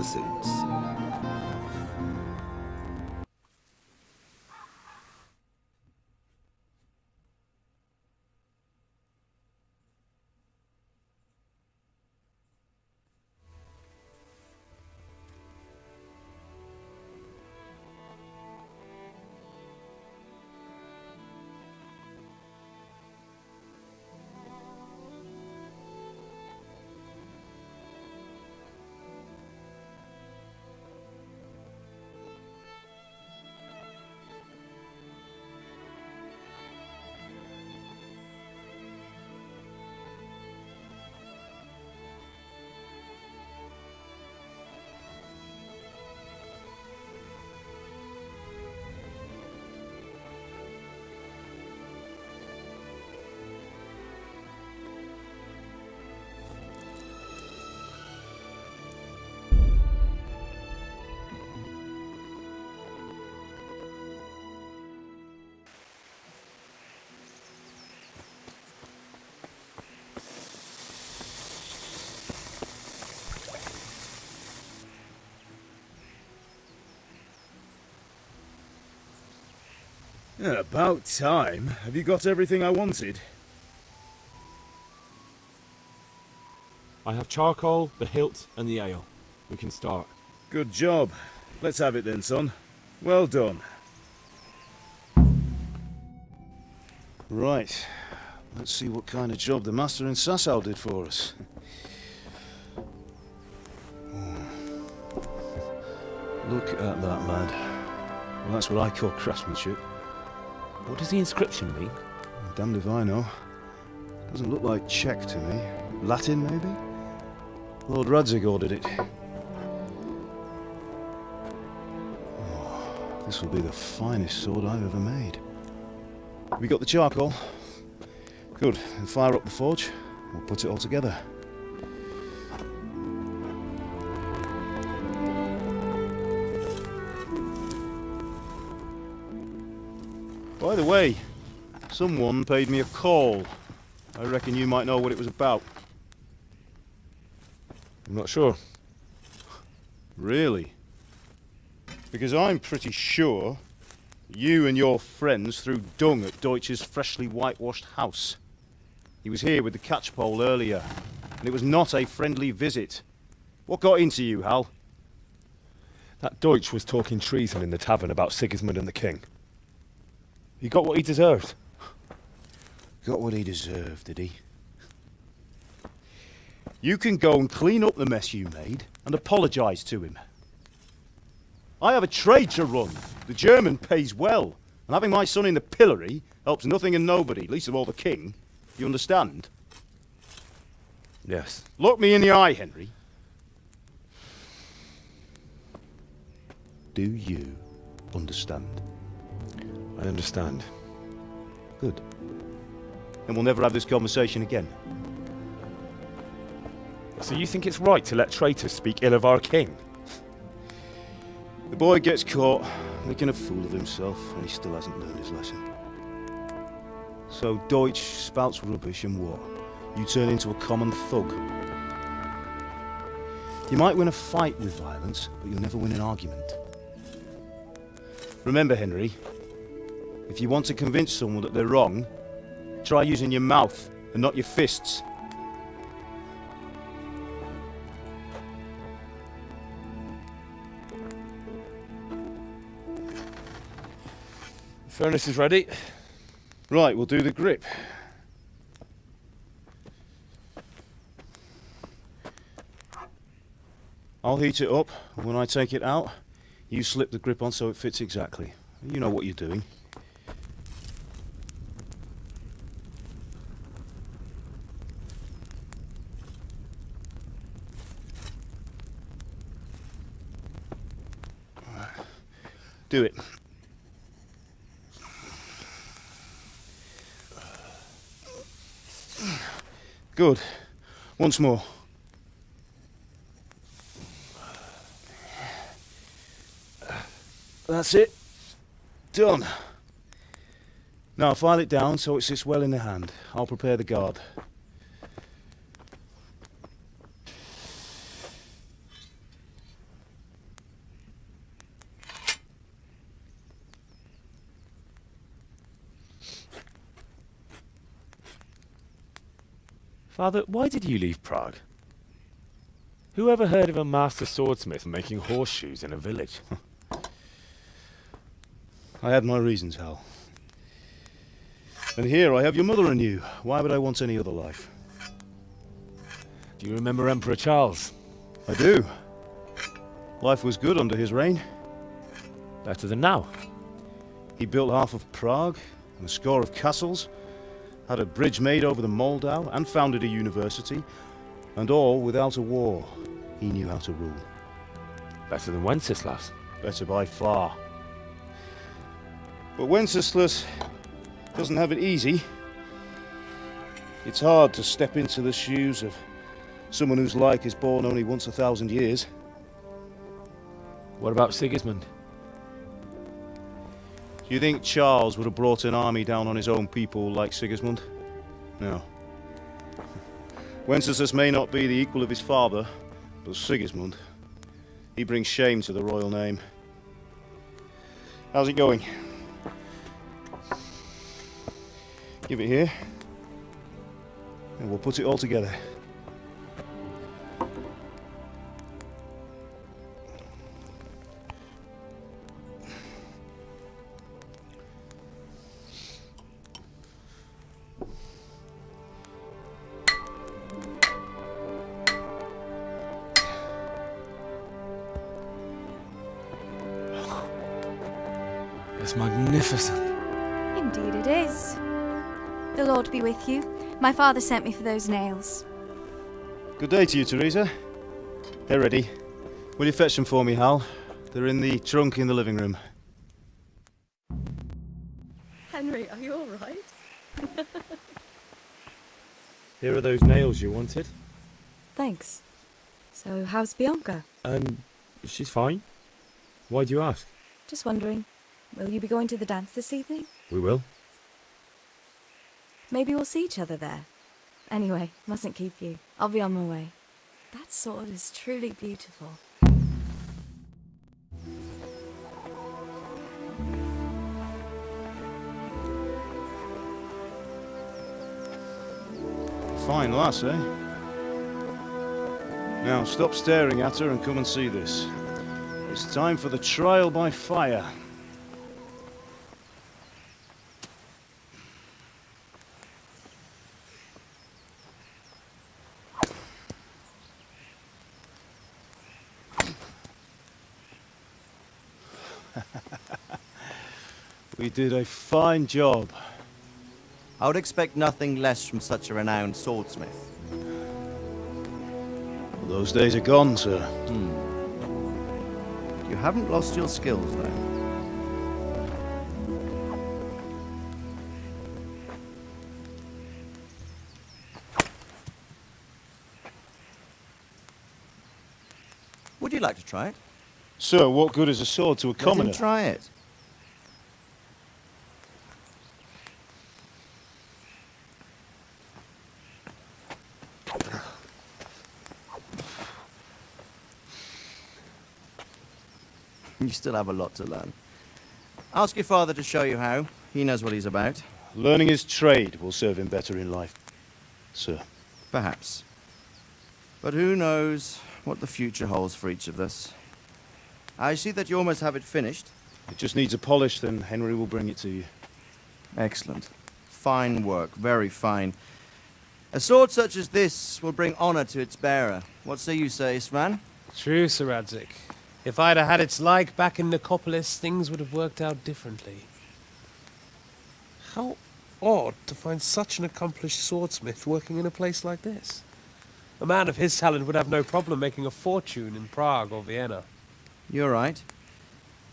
suits. Yeah, about time. Have you got everything I wanted? I have charcoal, the hilt, and the ale. We can start. Good job. Let's have it then, son. Well done. Right. Let's see what kind of job the master in Sasau did for us. Look at that, lad. Well, that's what I call craftsmanship. What does the inscription mean? Damned if I know. Doesn't look like Czech to me. Latin, maybe? Lord Radzig ordered it. Oh, this will be the finest sword I've ever made. We got the charcoal? Good. Then fire up the forge. We'll put it all together. By the way, someone paid me a call. I reckon you might know what it was about. I'm not sure. Really? Because I'm pretty sure you and your friends threw dung at Deutsch's freshly whitewashed house. He was here with the catchpole earlier, and it was not a friendly visit. What got into you, Hal? That Deutsch was talking treason in the tavern about Sigismund and the king. He got what he deserved. Got what he deserved, did he? You can go and clean up the mess you made and apologise to him. I have a trade to run. The German pays well, and having my son in the pillory helps nothing and nobody, least of all the king. You understand? Yes. Look me in the eye, Henry. Do you understand? I understand. Good. Then we'll never have this conversation again. So you think it's right to let traitors speak ill of our king? The boy gets caught, making a fool of himself, and he still hasn't learned his lesson. So Deutsch spouts rubbish, and what? You turn into a common thug. You might win a fight with violence, but you'll never win an argument. Remember, Henry, if you want to convince someone that they're wrong, try using your mouth and not your fists. The furnace is ready. Right, we'll do the grip. I'll heat it up, and when I take it out, you slip the grip on so it fits exactly. You know what you're doing. Do it. Good. Once more. That's it. Done. Now file it down so it sits well in the hand. I'll prepare the guard. Father, why did you leave Prague? Who ever heard of a master swordsmith making horseshoes in a village? I had my reasons, Hal. And here I have your mother and you. Why would I want any other life? Do you remember Emperor Charles? I do. Life was good under his reign. Better than now. He built half of Prague and a score of castles, had a bridge made over the Moldau, and founded a university, and all without a war. He knew how to rule. Better than Wenceslas. Better by far. But Wenceslas doesn't have it easy. It's hard to step into the shoes of someone whose like is born only once 1,000 years. What about Sigismund? Do you think Charles would have brought an army down on his own people like Sigismund? No. Wenceslas may not be the equal of his father, but Sigismund, he brings shame to the royal name. How's it going? Give it here, and we'll put it all together. It's magnificent. Indeed it is. The Lord be with you. My father sent me for those nails. Good day to you, Teresa. They're ready. Will you fetch them for me, Hal? They're in the trunk in the living room. Henry, are you all right? Here are those nails you wanted. Thanks. So, how's Bianca? She's fine. Why do you ask? Just wondering, will you be going to the dance this evening? We will. Maybe we'll see each other there. Anyway, mustn't keep you. I'll be on my way. That sword is truly beautiful. Fine lass, eh? Now stop staring at her and come and see this. It's time for the trial by fire. We did a fine job. I would expect nothing less from such a renowned swordsmith. Those days are gone, sir. You haven't lost your skills, though. Would you like to try it? Sir, what good is a sword to a Let commoner? him try it. You still have a lot to learn. Ask your father to show you how. He knows what he's about. Learning his trade will serve him better in life, sir. Perhaps. But who knows what the future holds for each of us. I see that you almost have it finished. It just needs a polish, then Henry will bring it to you. Excellent. Fine work, very fine. A sword such as this will bring honor to its bearer. What say you, Sir Istvan? True, Sir Radzik. If I'd have had its like back in Nicopolis, things would have worked out differently. How odd to find such an accomplished swordsmith working in a place like this. A man of his talent would have no problem making a fortune in Prague or Vienna. You're right.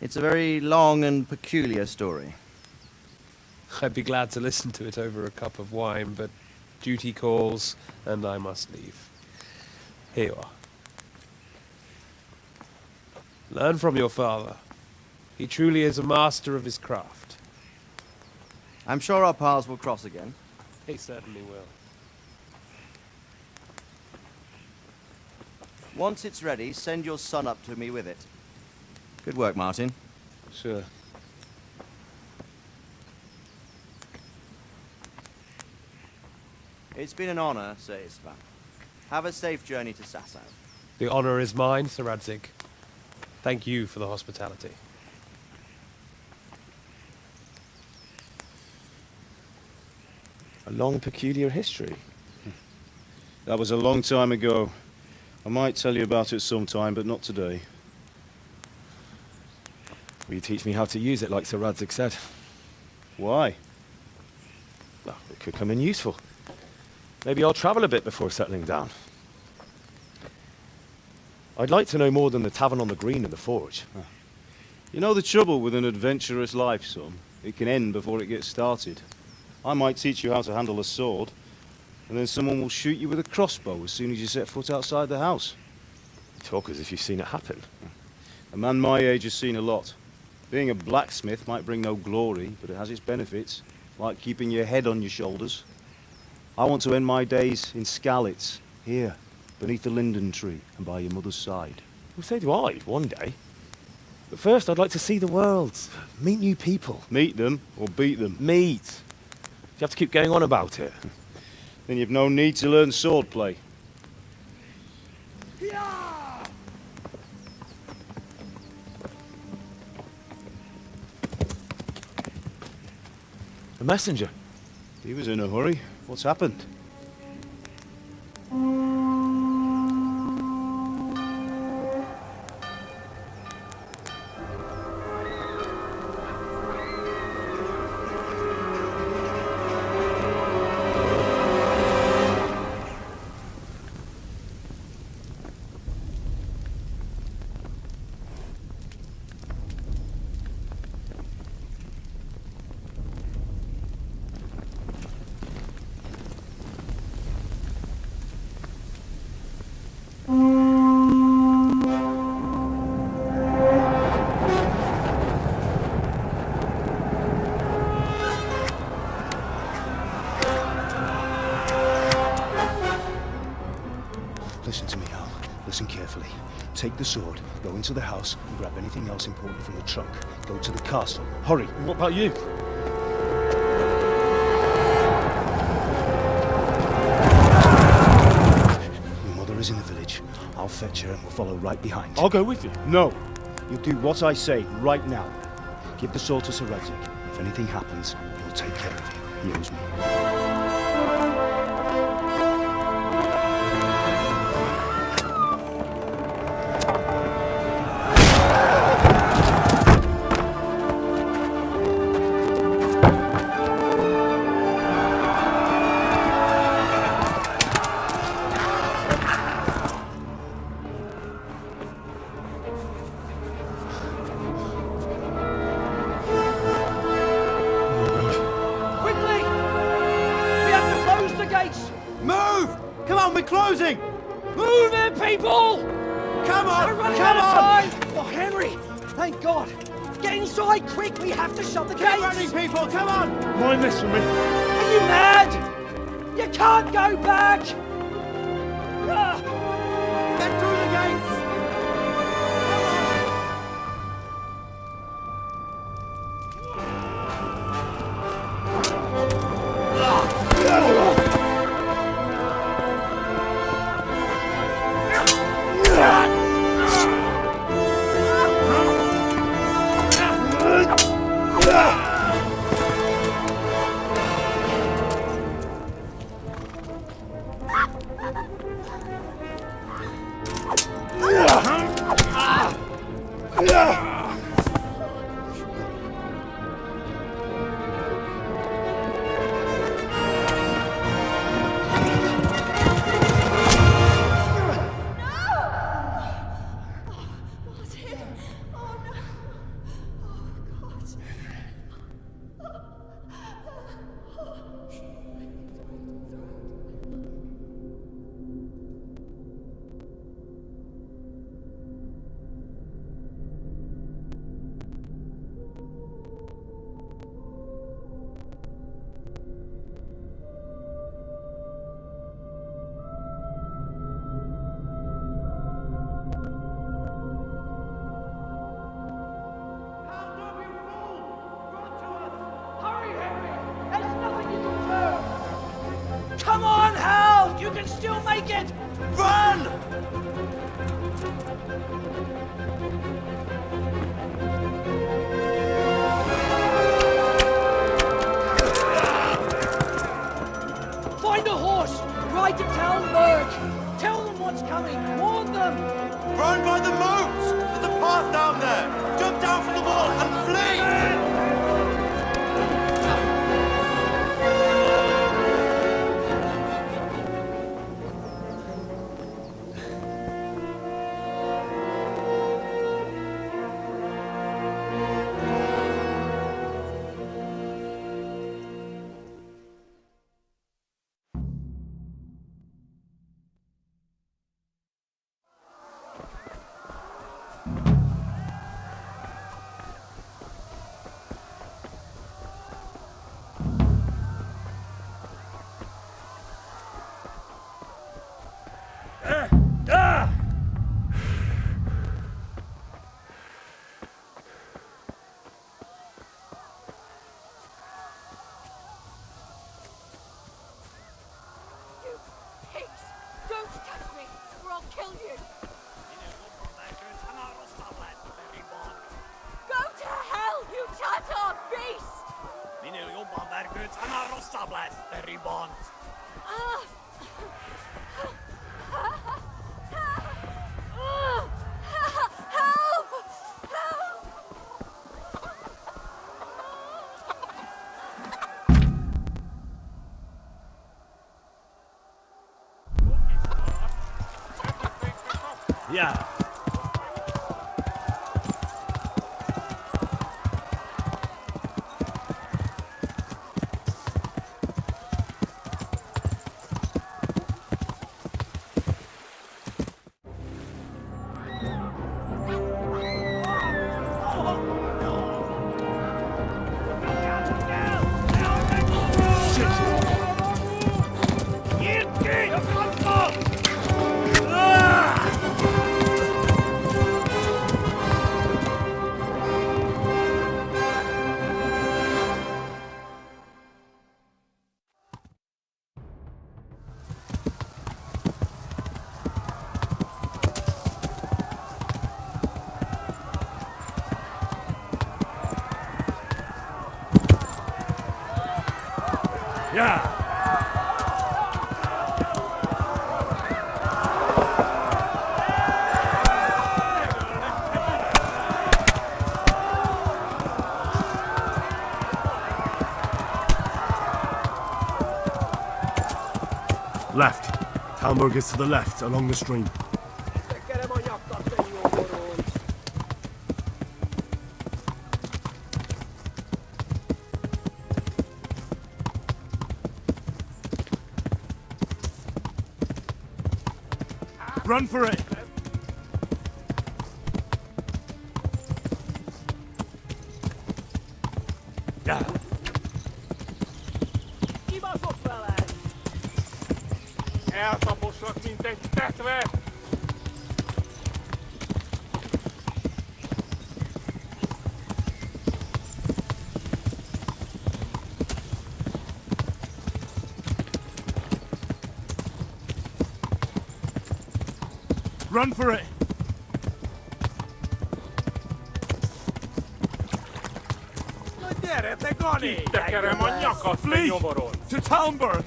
It's a very long and peculiar story. I'd be glad to listen to it over a cup of wine, but duty calls, and I must leave. Here you are. Learn from your father. He truly is a master of his craft. I'm sure our paths will cross again. He certainly will. Once it's ready, send your son up to me with it. Good work, Martin. Sir. It's been an honor, Sir Istvan. Have a safe journey to Sasau. The honor is mine, Sir Radzig. Thank you for the hospitality. A long, peculiar history. That was a long time ago. I might tell you about it sometime, but not today. Will you teach me how to use it like Sir Radzig said? Why? Well, it could come in useful. Maybe I'll travel a bit before settling down. I'd like to know more than the tavern on the green and the forge. You know the trouble with an adventurous life, son? It can end before it gets started. I might teach you how to handle a sword, and then someone will shoot you with a crossbow as soon as you set foot outside the house. You talk as if you've seen it happen. A man my age has seen a lot. Being a blacksmith might bring no glory, but it has its benefits, like keeping your head on your shoulders. I want to end my days in Skalitz, here, beneath the linden tree and by your mother's side. Well, so do I, one day. But first, I'd like to see the world, meet new people. Meet them or beat them. Meet. You have to keep going on about it. Then you've no need to learn swordplay. A messenger. He was in a hurry. What's happened? Listen to me, Al. Listen carefully. Take the sword, go into the house, and grab anything else important from the trunk. Go to the castle. Hurry! What about you? Your mother is in the village. I'll fetch her and we'll follow right behind. I'll go with you. No! You'll do what I say right now. Give the sword to Sir Radzig. If anything happens, he'll take care of you. He owes me. Closing! Move it, people! Come on! We're running Come out of on! time! Oh, Henry! Thank God! Get inside, quick! We have to shut the gates! Get running, people! Come on! Mind this for me. Are you mad? You can't go back! Ah! Get through the gates! dead! Run! Find a horse! Ride to Talmberg! Tell them what's coming! Warn them! Run by the moat! There's a path down there! Jump down from the wall and flee! Don't touch me, or I'll kill you! Go to hell, you Tatar beast! Help! Help! Yeah. Yeah. Left. Talmberg is to the left, along the stream. Run for it! Yeah. Eltaposlak, mint egy tetve! Run for it! Gyere, te Gani! Tekerem a nyakat, te Flee! nyomoron! To Talmberg!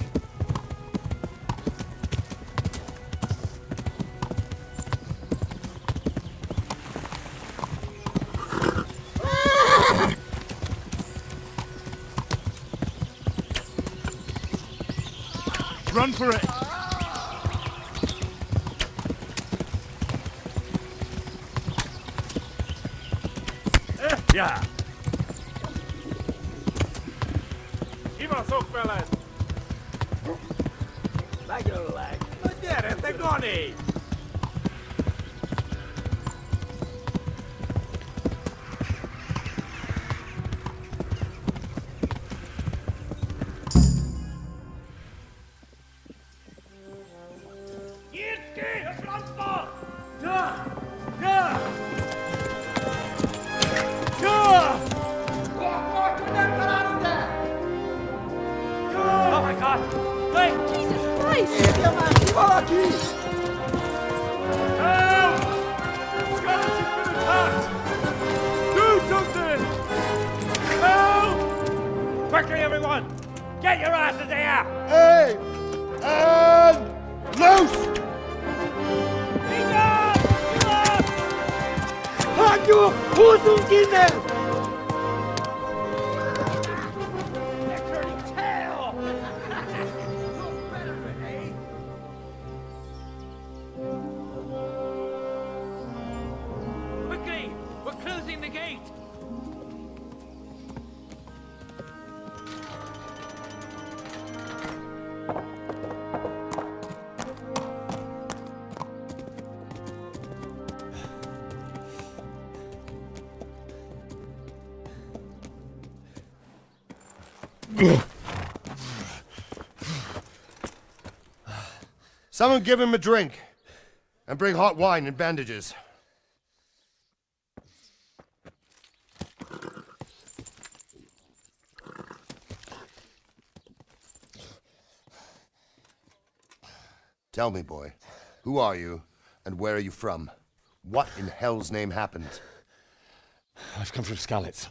Run for it! Yeah. Kivaszok veled! Megöllek! Na gyere, te Gani! Nyírt ki a francba! Ja! Ja! Ja! Oh my god! Wait! Jesus Christ! Valaki! you Husungine! They're turning tail! Quickly! We're closing the gate! Someone give him a drink. And bring hot wine and bandages. Tell me, boy, who are you and where are you from? What in hell's name happened? I've come from Skalitz.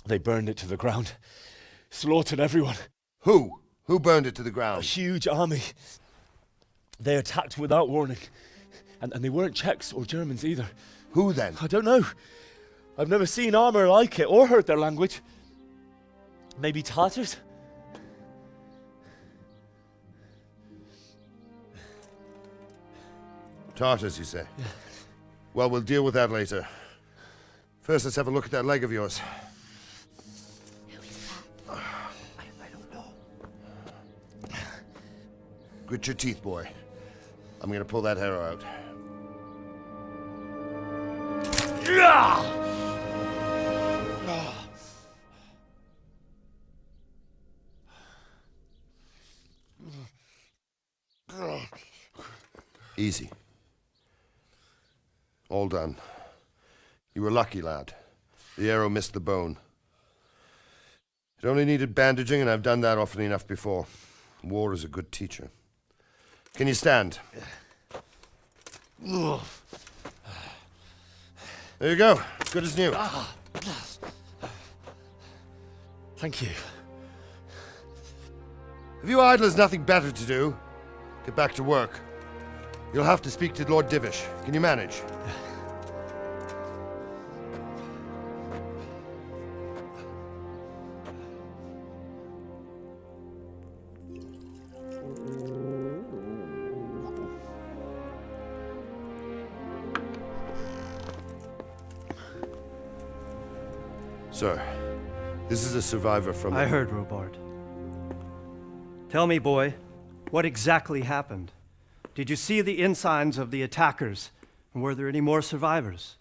They burned it to the ground. Slaughtered everyone. Who? Who burned it to the A ground? huge army. They attacked without warning. And they weren't Czechs or Germans either. Who then? I don't know. I've never seen armor like it or heard their language. Maybe Tatars? Tartars, you say? Yeah. Well, we'll deal with that later. First, let's have a look at that leg of yours. Who is that? I don't know. Grit your teeth, boy. I'm gonna pull that hair out. Easy. All done. You were lucky, lad. The arrow missed the bone. It only needed bandaging, and I've done that often enough before. War is a good teacher. Can you stand? There you go. Good as new. Thank you. If you idlers nothing better to do, get back to work. You'll have to speak to Lord Divish. Can you manage? Sir, this is a survivor from... I heard, Robard. Tell me, boy, what exactly happened? Did you see the ensigns of the attackers? And were there any more survivors?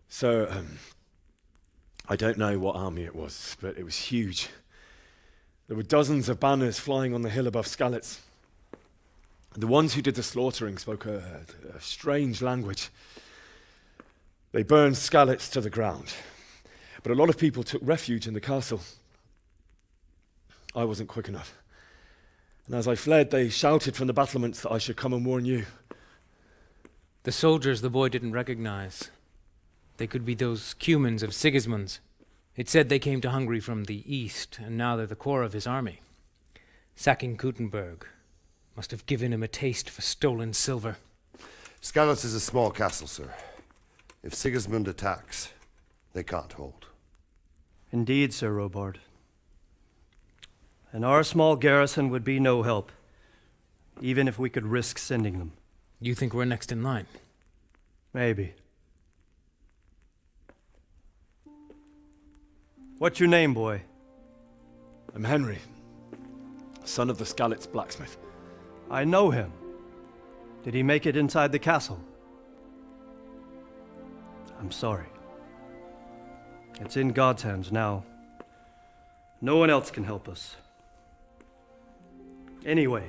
So, I don't know what army it was, but it was huge. There were dozens of banners flying on the hill above Skalitz. The ones who did the slaughtering spoke a strange language. They burned Skalitz to the ground. But a lot of people took refuge in the castle. I wasn't quick enough. And as I fled, they shouted from the battlements that I should come and warn you. The soldiers the boy didn't recognize. They could be those Cumans of Sigismund's. It said they came to Hungary from the east, and now they're the core of his army. Sacking Gutenberg must have given him a taste for stolen silver. Skalitz is a small castle, sir. If Sigismund attacks, they can't hold. Indeed, Sir Robard. And our small garrison would be no help, even if we could risk sending them. You think we're next in line? Maybe. What's your name, boy? I'm Henry, son of the Skalitz blacksmith. I know him. Did he make it inside the castle? I'm sorry. It's in God's hands now. No one else can help us. Anyway,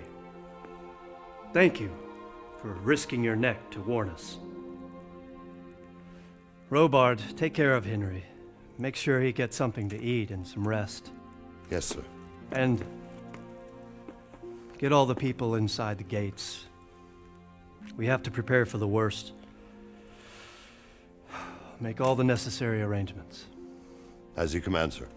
thank you for risking your neck to warn us. Robard, take care of Henry. Make sure he gets something to eat and some rest. Yes, sir. And get all the people inside the gates. We have to prepare for the worst. Make all the necessary arrangements. As you command, sir.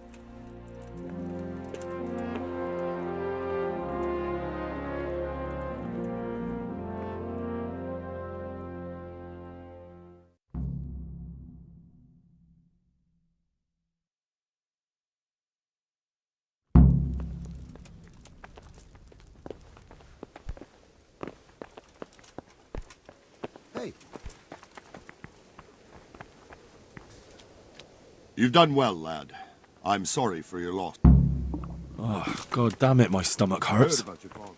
Hey. You've done well, lad. I'm sorry for your loss. Oh, god damn it, my stomach I heard hurts. about your father.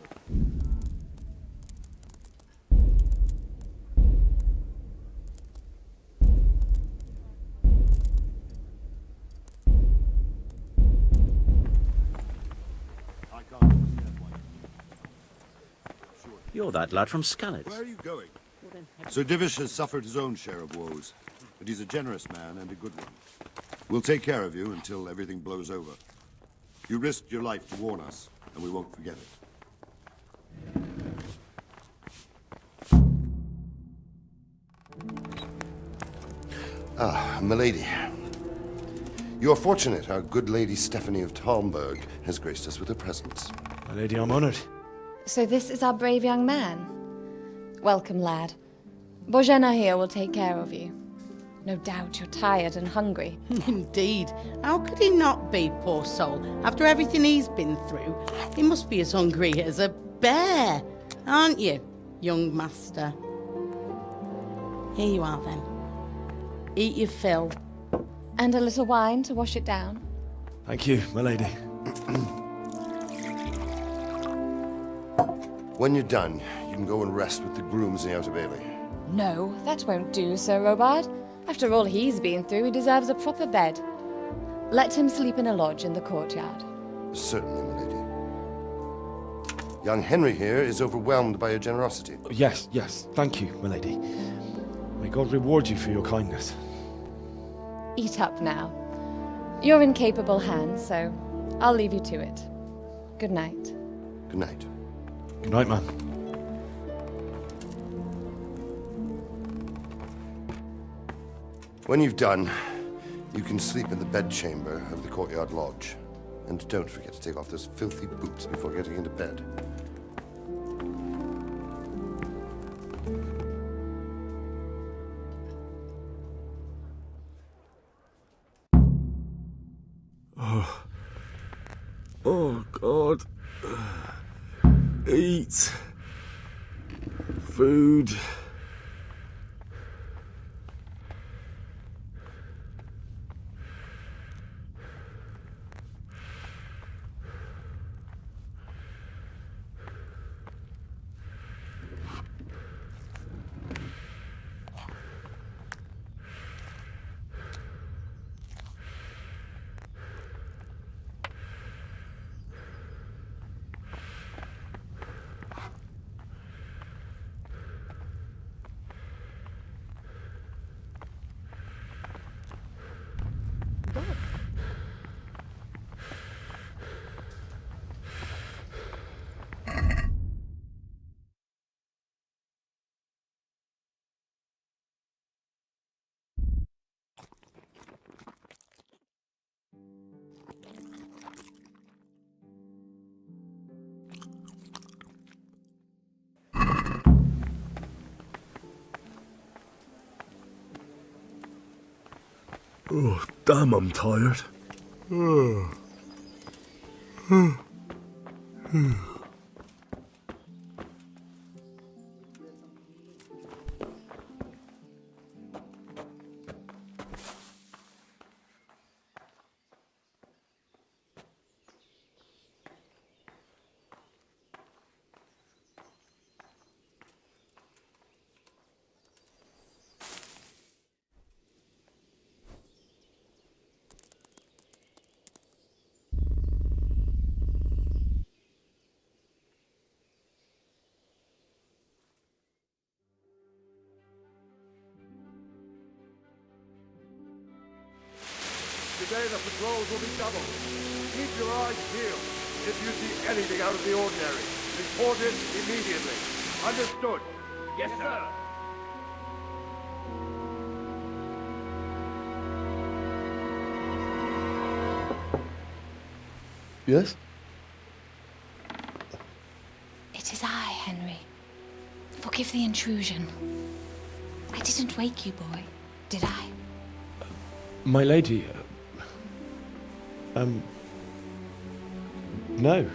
You're that lad from Skalitz. Where are you going? Sir Divish has suffered his own share of woes, but he's a generous man and a good one. We'll take care of you until everything blows over. You risked your life to warn us, and we won't forget it. Ah, milady. You're fortunate our good lady Stephanie of Talmberg has graced us with her presence. My lady, I'm honored. So this is our brave young man. Welcome, lad. Bozhena here will take care of you. No doubt you're tired and hungry. Indeed. How could he not be, poor soul? After everything he's been through, he must be as hungry as a bear, aren't you, young master? Here you are, then. Eat your fill. And a little wine to wash it down. Thank you, my lady. When you're done, you can go and rest with the grooms in the Outer Bailey. No, that won't do, Sir Robard. After all he's been through, he deserves a proper bed. Let him sleep in a lodge in the courtyard. Certainly, my lady. Young Henry here is overwhelmed by your generosity. Yes, yes, thank you, my lady. May God reward you for your kindness. Eat up now. You're in capable hands, so I'll leave you to it. Good night. Good night. Good night, man. When you've done, you can sleep in the bedchamber of the courtyard lodge. And don't forget to take off those filthy boots before getting into bed. Oh, God. Eat. Food. Oh, damn, I'm tired. Today the patrols will be doubled. Keep your eyes peeled. If you see anything out of the ordinary, report it immediately. Understood? Yes, sir. Yes? It is I, Henry. Forgive the intrusion. I didn't wake you, boy, did I? My lady, no,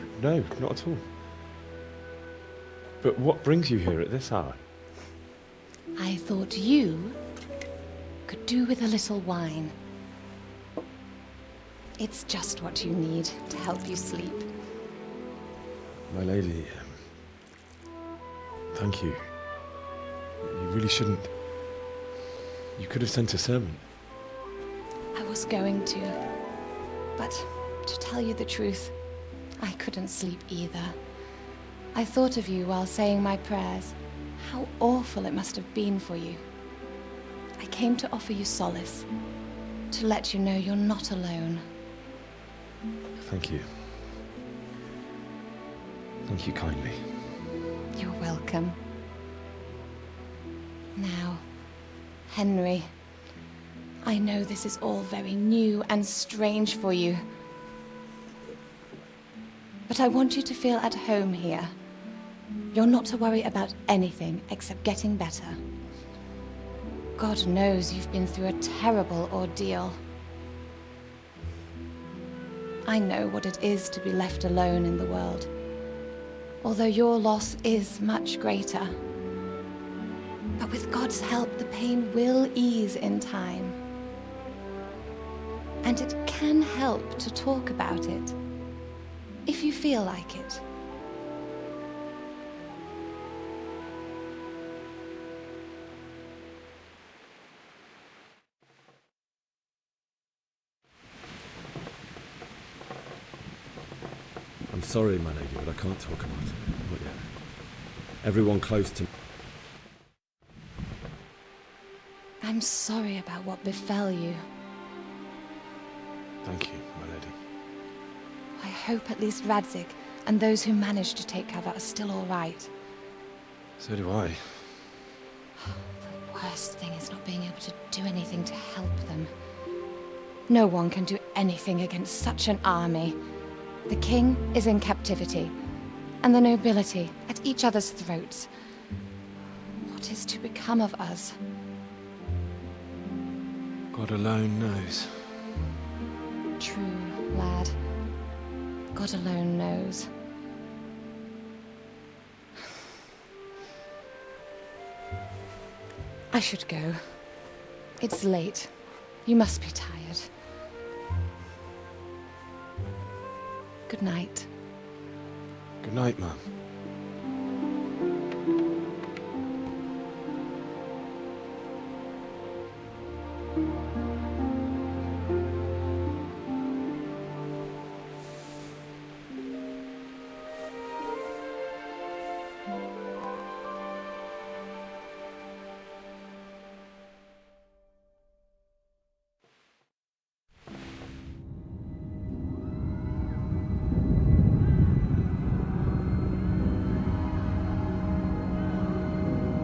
not at all. But what brings you here at this hour? I thought you could do with a little wine. It's just what you need to help you sleep. My lady, thank you. You really shouldn't. You could have sent a servant. I was going to, but to tell you the truth, I couldn't sleep either. I thought of you while saying my prayers. How awful it must have been for you. I came to offer you solace, to let you know you're not alone. Thank you. Thank you kindly. You're welcome. Now, Henry, I know this is all very new and strange for you, but I want you to feel at home here. You're not to worry about anything except getting better. God knows you've been through a terrible ordeal. I know what it is to be left alone in the world, although your loss is much greater. But with God's help, the pain will ease in time. And it can help to talk about it, if you feel like it. I'm sorry, my lady, but I can't talk about it. Not yet. Everyone close to me. I'm sorry about what befell you. Thank you, my lady. I hope at least Radzik and those who managed to take cover are still all right. So do I. The worst thing is not being able to do anything to help them. No one can do anything against such an army. The king is in captivity, and the nobility at each other's throats. What is to become of us? God alone knows. True, lad. God alone knows. I should go. It's late. You must be tired. Good night. Good night, Mum.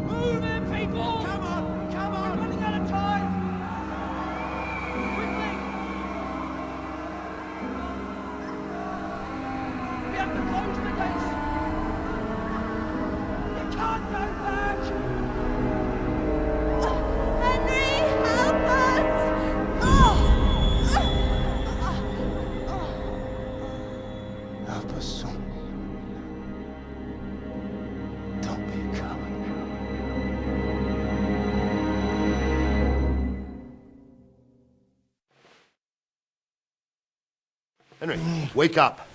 Move it, people! Come on! Come on! We're running out of time! Quickly! We have to close the gates! You can't go back! Henry, help us! Help us, son. Don't be a coward. Henry, wake up.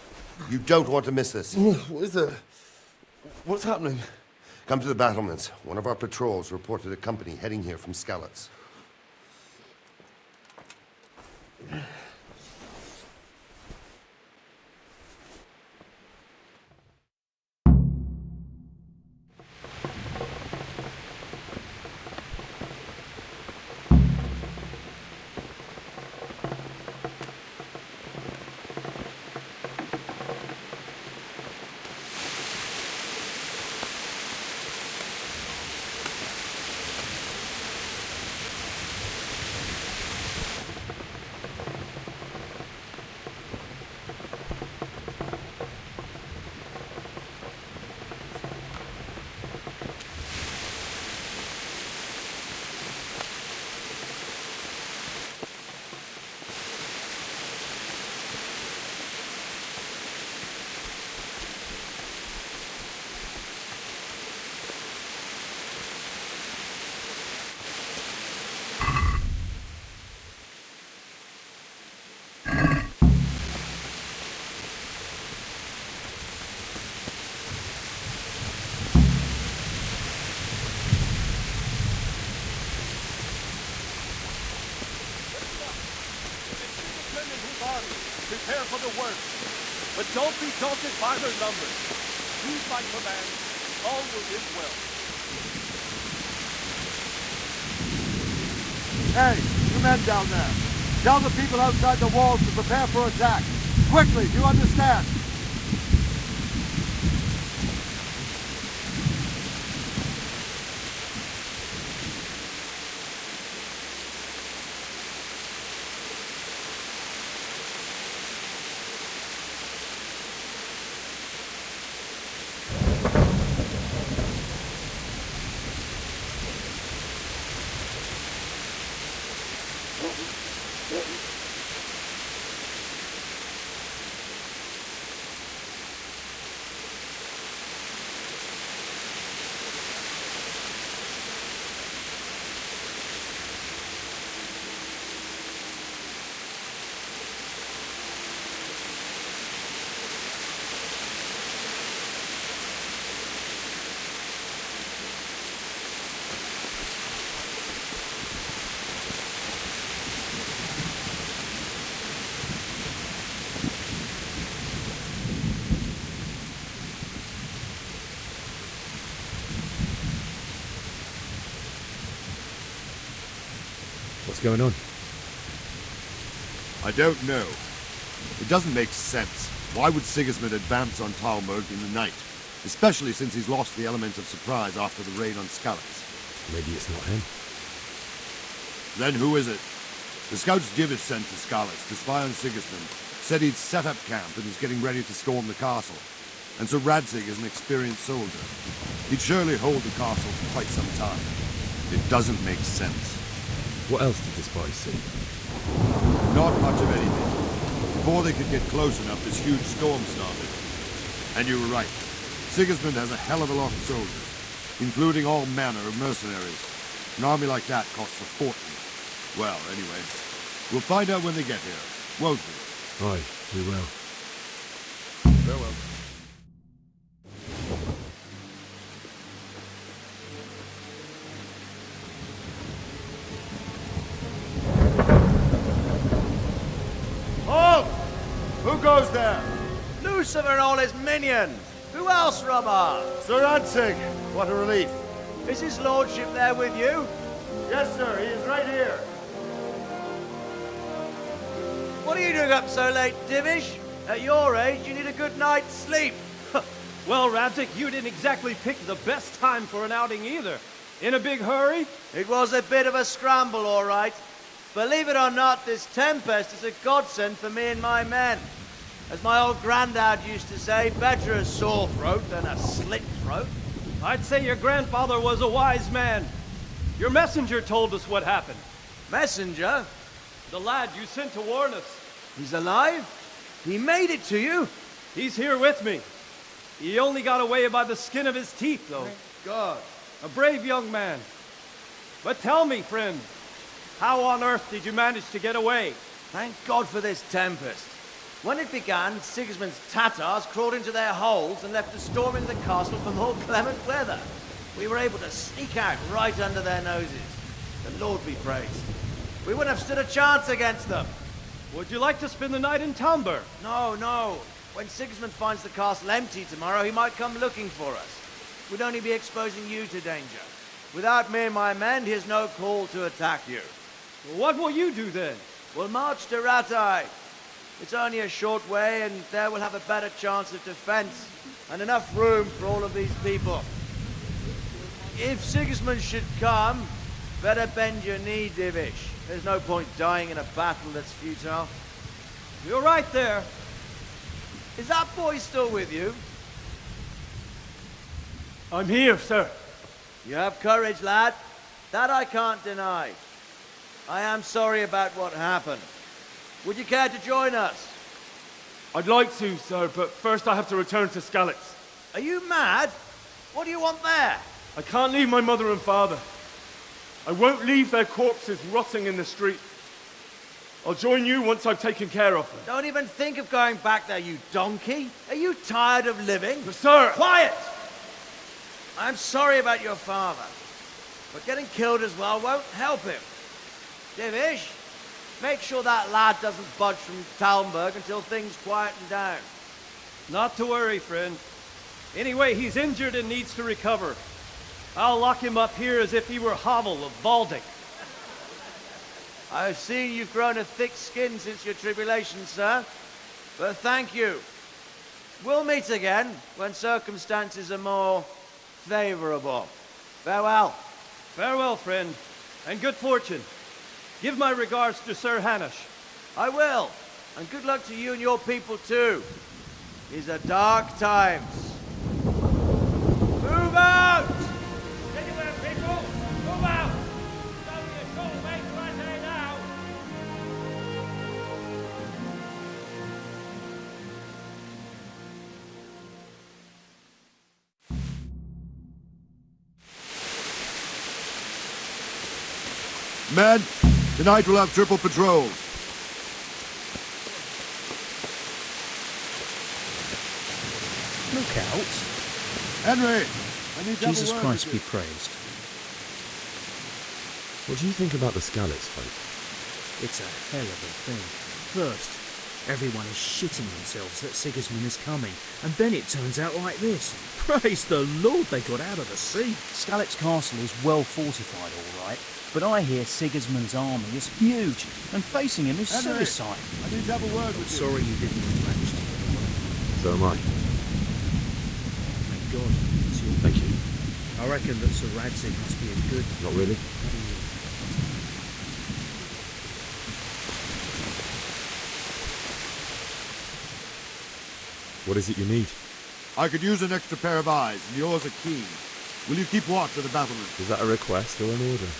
You don't want to miss this. What is it? What's happening? Come to the battlements. One of our patrols reported a company heading here from Skalitz. army. Prepare for the worst. But don't be daunted by their numbers. Heed my command. All will live well. Hey, you men down there. Tell the people outside the walls to prepare for attack. Quickly, do you understand? What's going on? I don't know. It doesn't make sense. Why would Sigismund advance on Talmud in the night? Especially since he's lost the element of surprise after the raid on Skalitz. Maybe it's not him. Then who is it? The scouts Divish sent to Skalitz to spy on Sigismund said he'd set up camp and was getting ready to storm the castle. And so Radzig is an experienced soldier. He'd surely hold the castle for quite some time. It doesn't make sense. What else did the spies see? Not much of anything. Before they could get close enough, this huge storm started. And you were right. Sigismund has a hell of a lot of soldiers, including all manner of mercenaries. An army like that costs a fortune. Well, anyway, we'll find out when they get here, won't we? Aye, we will. Farewell. Halt! Who goes there? Lucifer and all his minions. Who else, Robber? Sir Radzig, what a relief. Is his lordship there with you? Yes, sir, he is right here. What are you doing up so late, Divish? At your age, you need a good night's sleep. Well, Radzig, you didn't exactly pick the best time for an outing either. In a big hurry? It was a bit of a scramble, all right. Believe it or not, this tempest is a godsend for me and my men. As my old granddad used to say, better a sore throat than a slit throat. I'd say your grandfather was a wise man. Your messenger told us what happened. Messenger? The lad you sent to warn us. He's alive? He made it to you? He's here with me. He only got away by the skin of his teeth, though. Thank God. A brave young man. But tell me, friend, how on earth did you manage to get away? Thank God for this tempest. When it began, Sigismund's Tatars crawled into their holes and left a storm in the castle for more clement weather. We were able to sneak out right under their noses. The Lord be praised. We wouldn't have stood a chance against them. Would you like to spend the night in Tamber? No, no. When Sigismund finds the castle empty tomorrow, he might come looking for us. We'd only be exposing you to danger. Without me and my men, he has no call to attack you. What will you do then? We'll march to Ratai. It's only a short way, and there we'll have a better chance of defense and enough room for all of these people. If Sigismund should come, better bend your knee, Divish. There's no point dying in a battle that's futile. You're right there. Is that boy still with you? I'm here, sir. You have courage, lad. That I can't deny. I am sorry about what happened. Would you care to join us? I'd like to, sir, but first I have to return to Skalitz. Are you mad? What do you want there? I can't leave my mother and father. I won't leave their corpses rotting in the street. I'll join you once I've taken care of them. Don't even think of going back there, you donkey. Are you tired of living? But sir! Quiet! I'm sorry about your father, but getting killed as well won't help him. Divish, Make sure that lad doesn't budge from Talmberg until things quieten down. Not to worry, friend. Anyway, he's injured and needs to recover. I'll lock him up here as if he were Havel of Baldic. I've seen you've grown a thick skin since your tribulation, sir. But thank you. We'll meet again when circumstances are more favorable. Farewell. Farewell, friend, and good fortune. Give my regards to Sir Hanish. I will. And good luck to you and your people, too. These are dark times. Move out! Anywhere, people! Move out! It's only a short way to Radeon now. Men, tonight we'll have triple patrols. Look out. Henry, I need to have a Jesus word Christ with be you. praised. What do you think about the Scalets fight? It's a hell of a thing. First, everyone is shitting themselves that Sigismund is coming, and then it turns out like this. Praise the Lord they got out of the sea. Scalet's castle is well fortified, all right, but I hear Sigismund's army is huge, and facing him is Henry, suicide. I need to have a word with you. Sorry you didn't manage to. So am I. Thank God. It's your... Thank you. I reckon that Sir Radzig must be a good... Not really. What is it you need? I could use an extra pair of eyes, and yours are keen. Will you keep watch of the battlement? Is that a request or an order?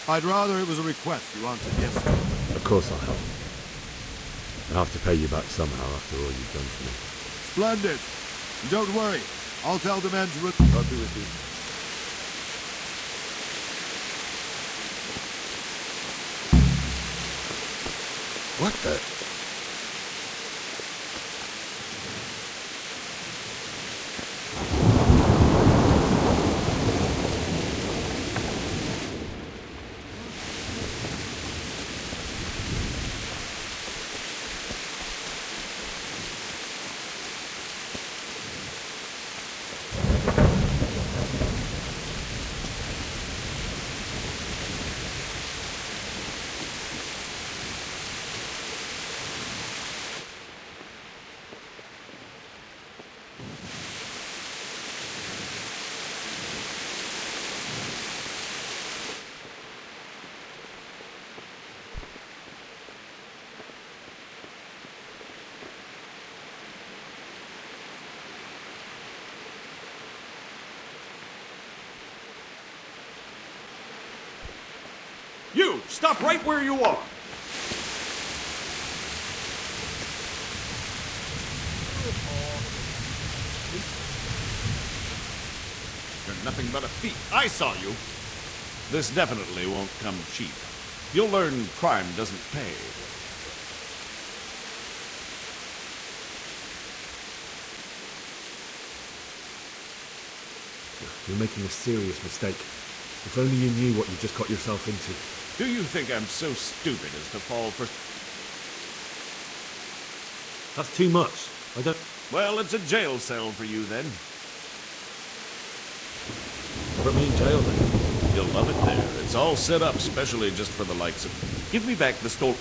I'd rather it was a request you answered yes. Of course I'll help. I'll have to pay you back somehow after all you've done for me. Splendid. And don't worry. I'll tell the men to... I'll be with you. What the... You! Stop right where you are! You're nothing but a thief. I saw you. This definitely won't come cheap. You'll learn crime doesn't pay. You're making a serious mistake. If only you knew what you just got yourself into. Do you think I'm so stupid as to fall for... That's too much. I don't... Well, it's a jail cell for you, then. Put me in jail, then. You'll love it there. It's all set up specially just for the likes of... Give me back the stole...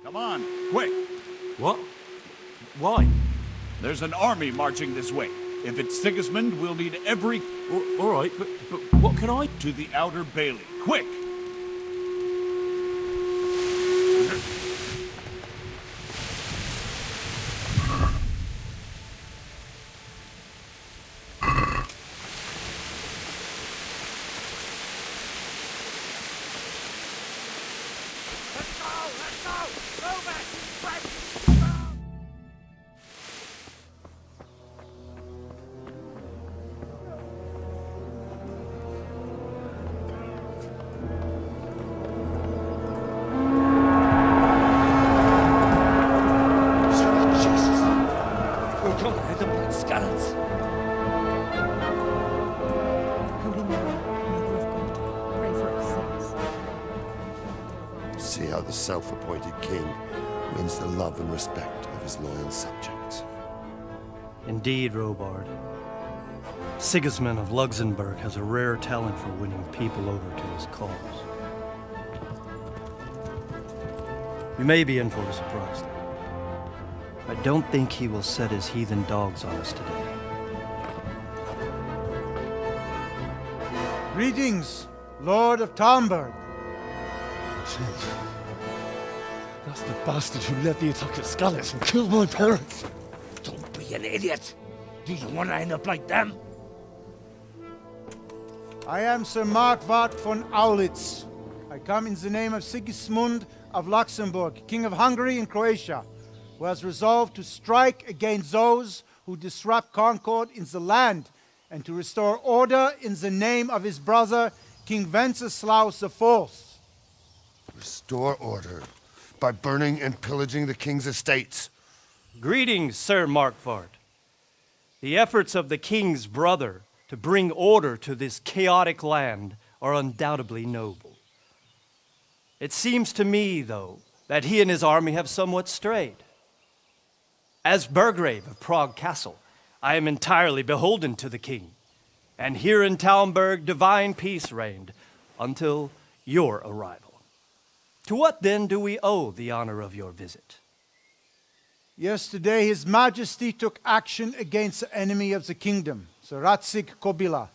Come on, quick! What? Why? There's an army marching this way. If it's Sigismund, we'll need every... All right, but what can I... To the outer bailey. Quick! see how the self-appointed king wins the love and respect of his loyal subjects. Indeed, Robard. Sigismund of Luxembourg has a rare talent for winning people over to his cause. You may be in for a surprise, though. I don't think he will set his heathen dogs on us today. Greetings, Lord of Talmberg. That's the bastard who led the attack at Skalitz and killed my parents. Don't be an idiot. Do you want to end up like them? I am Sir Markwart von Aulitz. I come in the name of Sigismund of Luxembourg, King of Hungary and Croatia, who has resolved to strike against those who disrupt concord in the land and to restore order in the name of his brother, King Wenceslaus IV. Restore order by burning and pillaging the king's estates. Greetings, Sir Markwart. The efforts of the king's brother to bring order to this chaotic land are undoubtedly noble. It seems to me, though, that he and his army have somewhat strayed. As Burgrave of Prague Castle, I am entirely beholden to the king, and here in Talmberg divine peace reigned until your arrival. To what then do we owe the honor of your visit? Yesterday, His Majesty took action against the enemy of the kingdom, Sir Radzig Kobyla,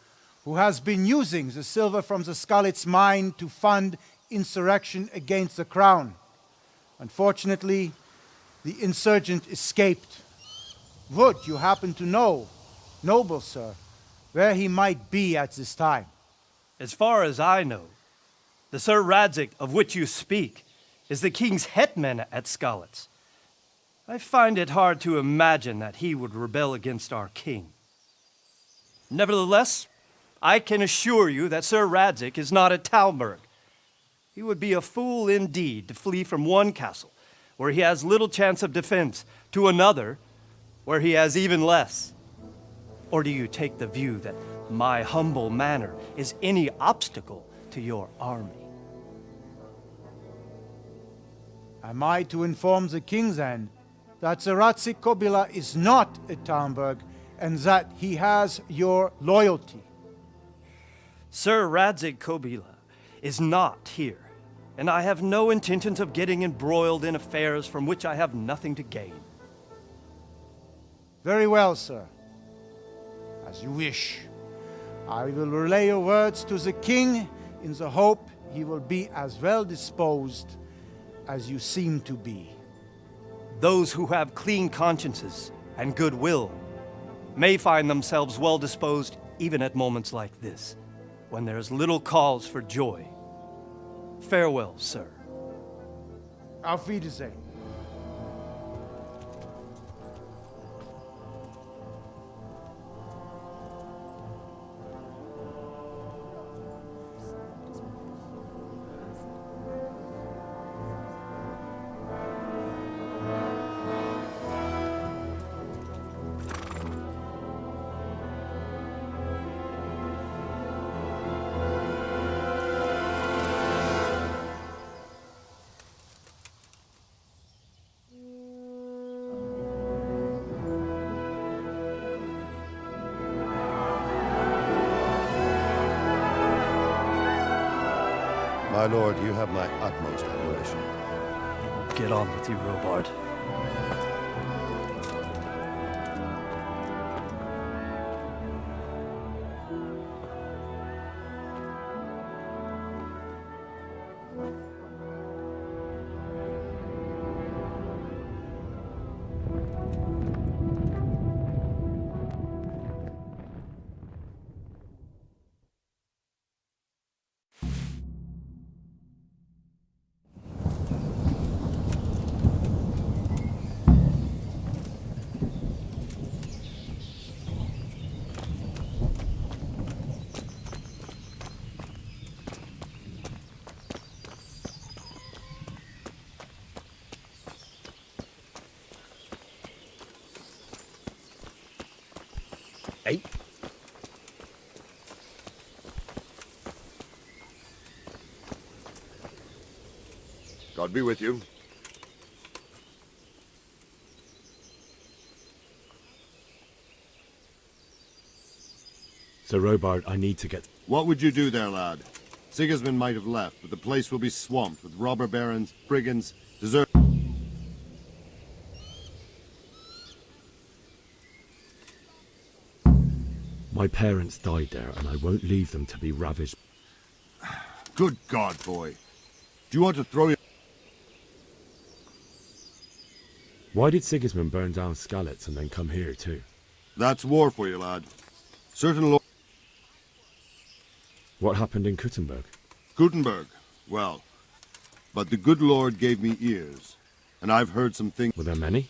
who has been using the silver from the Skalitz mine to fund insurrection against the crown. Unfortunately, the insurgent escaped. Would you happen to know, noble sir, where he might be at this time? As far as I know, the Sir Radzig of which you speak is the king's hetman at Skalitz. I find it hard to imagine that he would rebel against our king. Nevertheless, I can assure you that Sir Radzig is not at Talmberg. He would be a fool indeed to flee from one castle, where he has little chance of defense, to another, where he has even less. Or do you take the view that my humble manner is any obstacle to your army? Am I to inform the king then that Sir Radzig Kobyla is not at Talmberg and that he has your loyalty? Sir Radzig Kobyla is not here, and I have no intentions of getting embroiled in affairs from which I have nothing to gain. Very well, sir. As you wish. I will relay your words to the king in the hope he will be as well disposed as you seem to be. Those who have clean consciences and goodwill may find themselves well disposed even at moments like this, when there is little cause for joy. Farewell, sir. Auf Wiedersehen. My lord, you have my utmost admiration. Get on with you, Robard. God be with you. So, Robard, I need to get... What would you do there, lad? Sigismund might have left, but the place will be swamped with robber barons, brigands, desert... My parents died there, and I won't leave them to be ravaged. Good God, boy. Do you want to throw your... Why did Sigismund burn down Skalitz and then come here, too? That's war for you, lad. Certain lords... What happened in Kuttenberg? Gutenberg. Well, but the good Lord gave me ears, and I've heard some things... Were there many?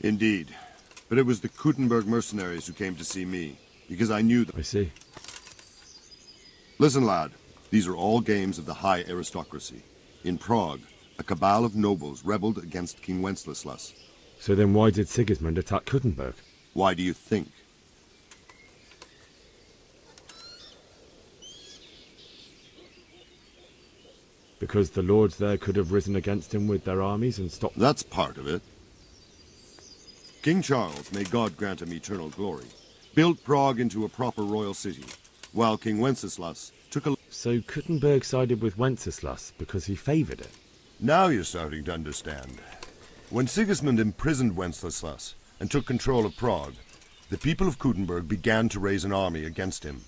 Indeed. But it was the Kuttenberg mercenaries who came to see me, because I knew them. I see. Listen, lad. These are all games of the high aristocracy. In Prague, a cabal of nobles rebelled against King Wenceslas. So then why did Sigismund attack Kuttenberg? Why do you think? Because the lords there could have risen against him with their armies and stopped... That's part of it. King Charles, may God grant him eternal glory, built Prague into a proper royal city, while King Wenceslas took a... So Kuttenberg sided with Wenceslas because he favoured it? Now you're starting to understand. When Sigismund imprisoned Wenceslas and took control of Prague, the people of Kuttenberg began to raise an army against him.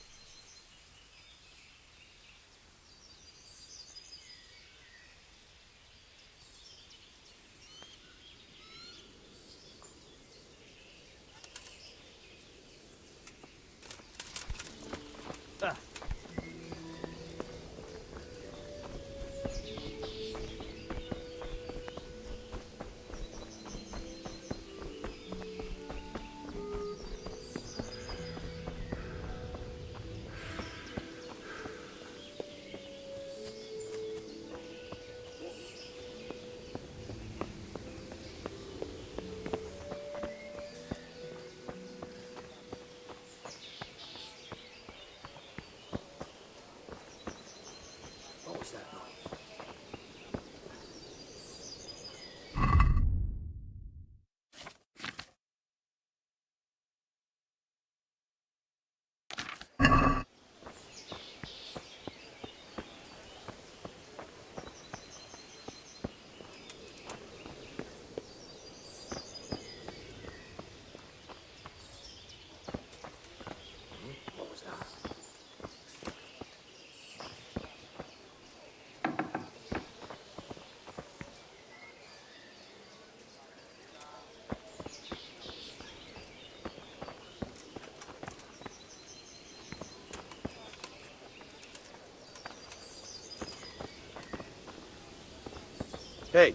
Hey,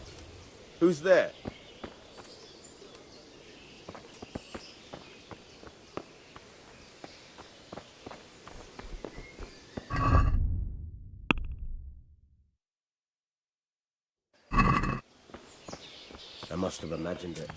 who's there? I must have imagined it.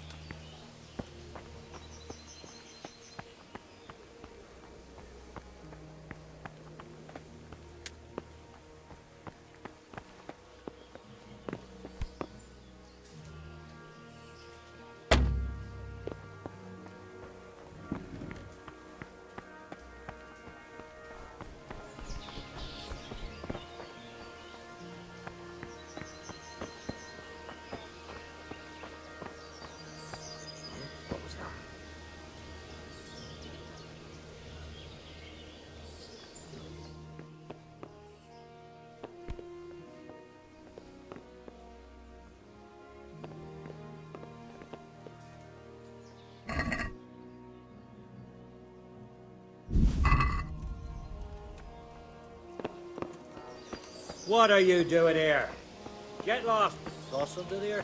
What are you doing here? Get lost. Lost under there?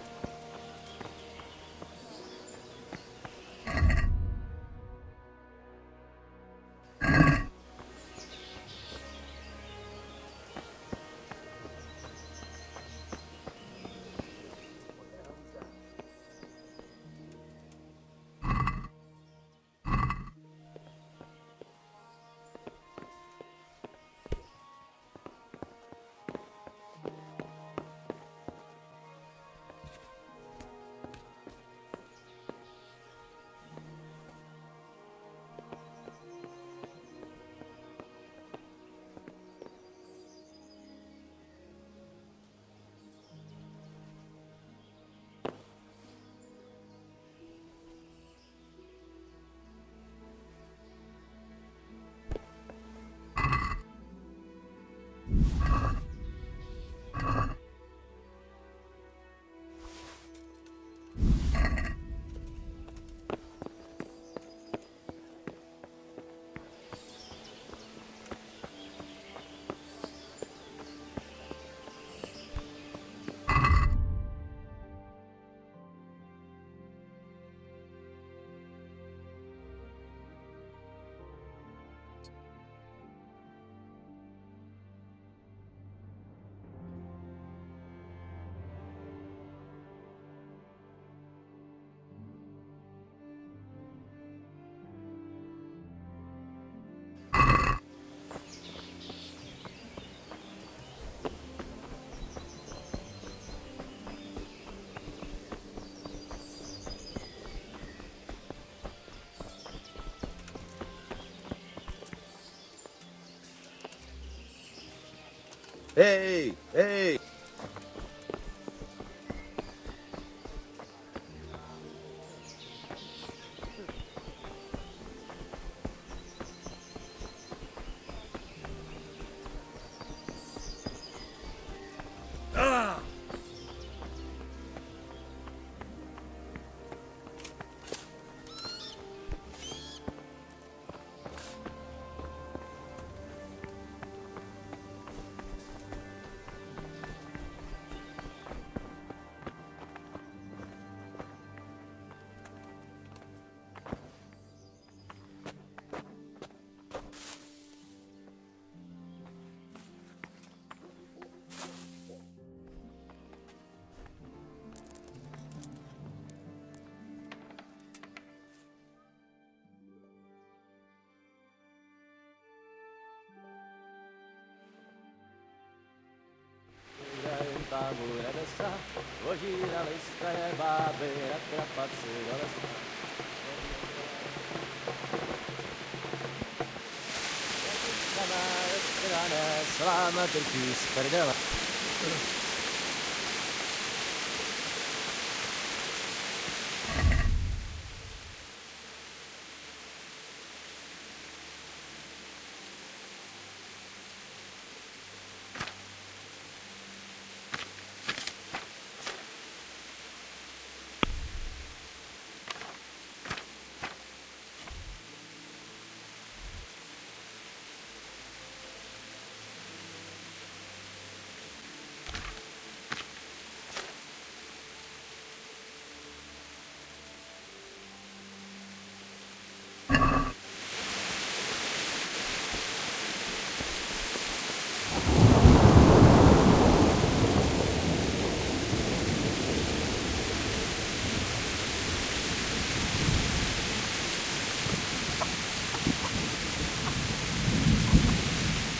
Hey, hey!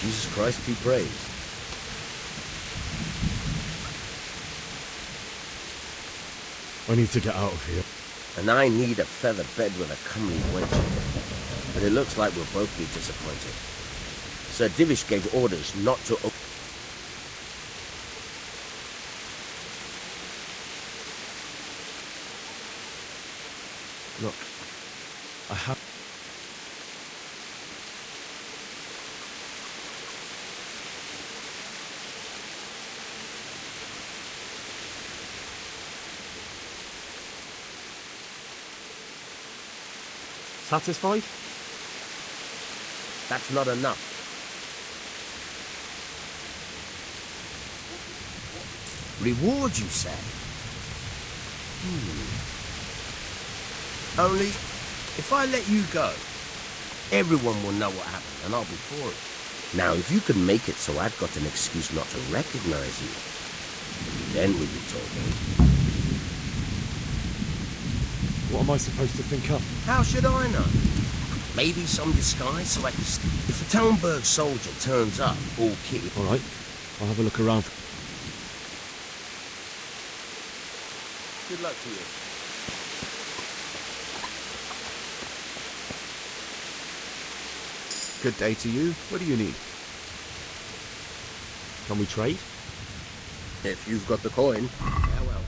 Jesus Christ be praised. I need to get out of here. And I need a feather bed with a comely wench. But it looks like we'll both be disappointed. Sir Divish gave orders not to... Look, I have... Satisfied? That's not enough. Reward, you say? Only, if I let you go, everyone will know what happened, and I'll be for it. Now, if you can make it so I've got an excuse not to recognize you, then we'll be talking. What am I supposed to think up? How should I know? Maybe some disguise so I can... If a Townburg soldier turns up, all kitted... All right, I'll have a look around. Good luck to you. Good day to you. What do you need? Can we trade? If you've got the coin. Farewell.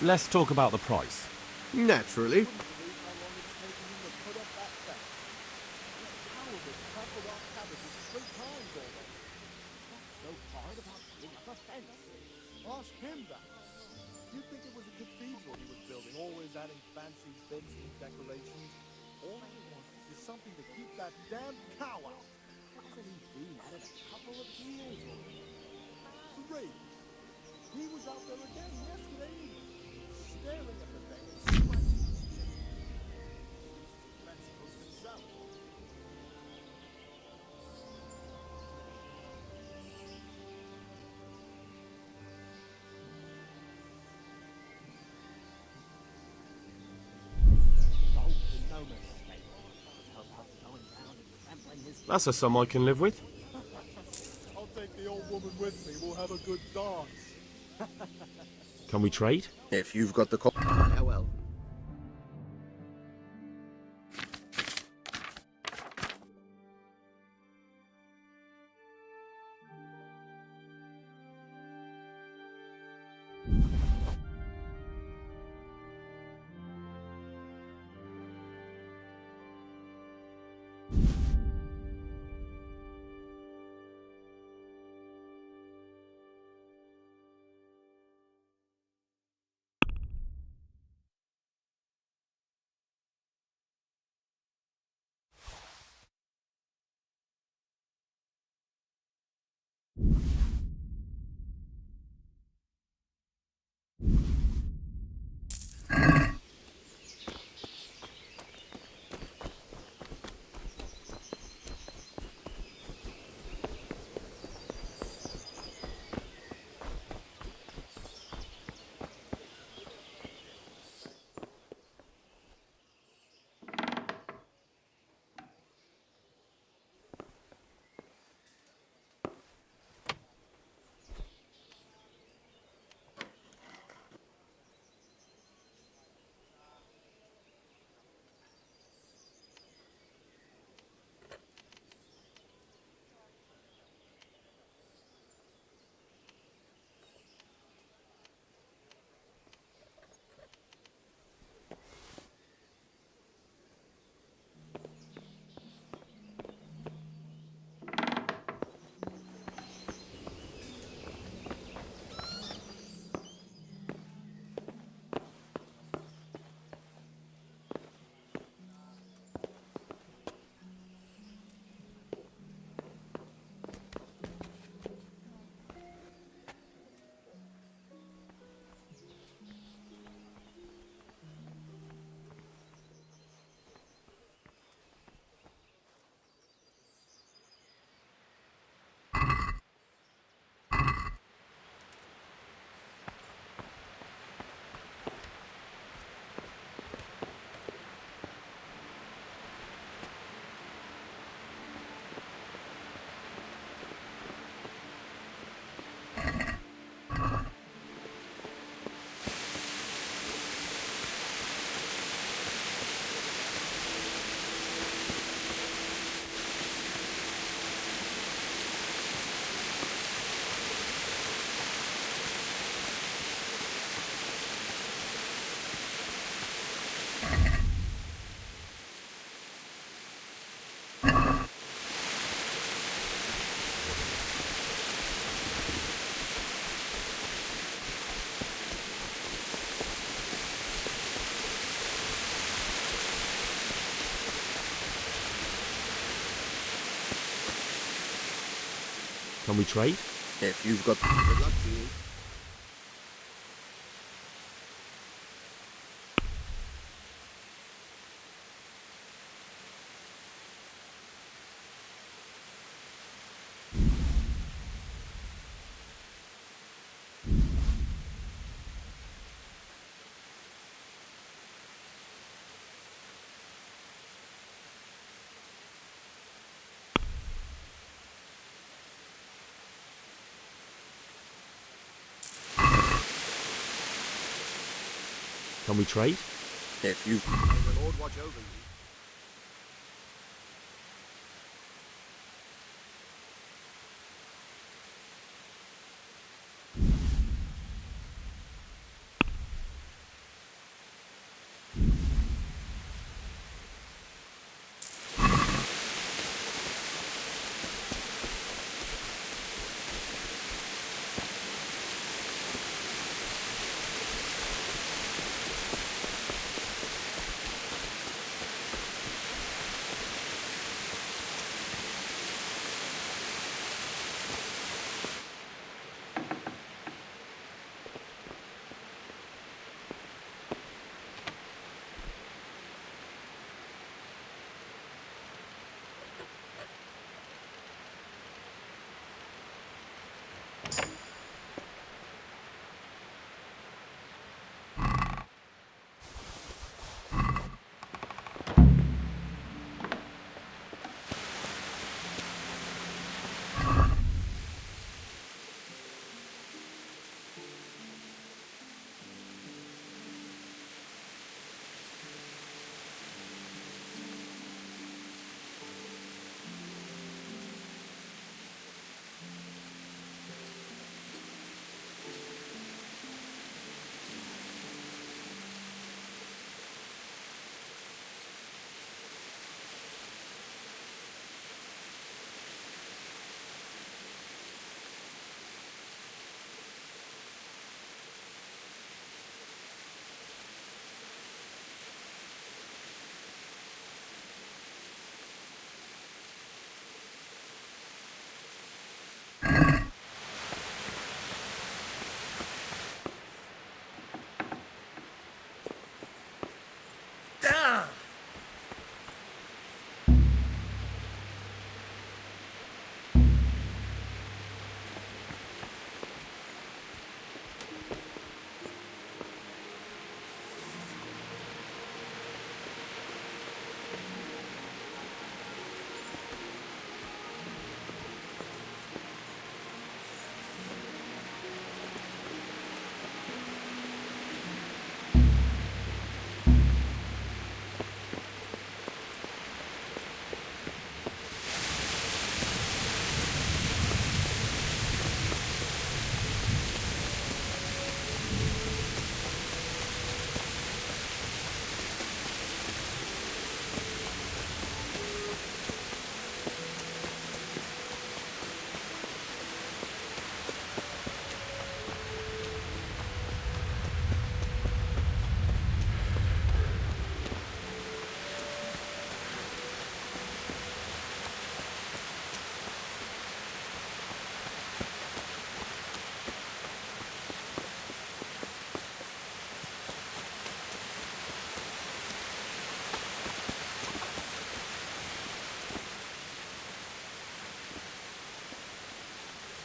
Let's talk about the price. Naturally. Ask him that. You'd think it was a cathedral he was building, always adding fancy bits and decorations. All he wants is something to keep that damn cow out. Hasn't he been at it a couple of years already? The Raiders. He was out there again yesterday evening. staring at the thing and scratching his chin. Seems the fence post itself. That's a sum I can live with. I'll take the old woman with me. We'll have a good dance. Can we trade? If you've got the call. Yeah, well. Can we trade? If you've got good luck to you. Can we trade? If you... May the Lord watch over you.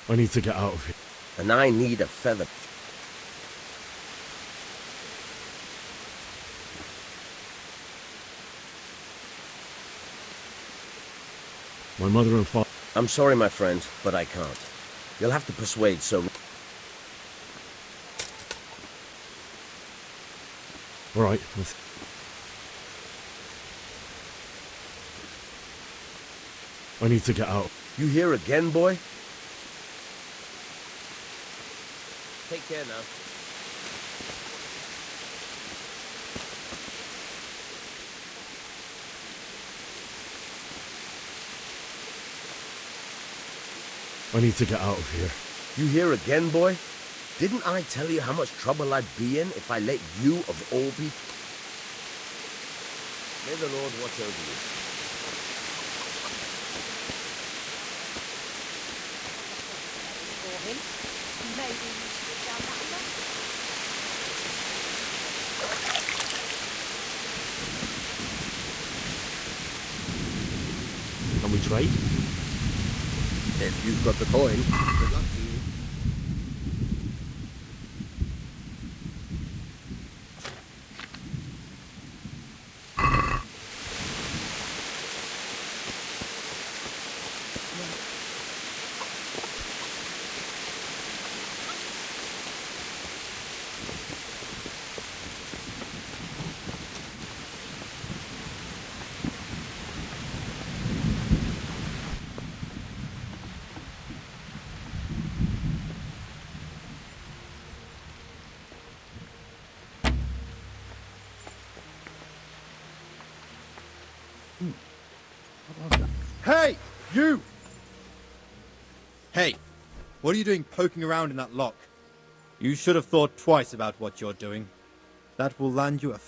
I need to get out of here. And I need a feather. My mother and father... I'm sorry, my friend, but I can't. You'll have to persuade Sir... All right. I need to get out. You here again, boy? Take care now. I need to get out of here. You here again, boy? Didn't I tell you how much trouble I'd be in if I let you, of all people... May the Lord watch over you. For him. Maybe we should have done that enough. Can we trade? If you've got the coin, good luck to you. Hey, you! Hey, what are you doing poking around in that lock? You should have thought twice about what you're doing. That will land you a...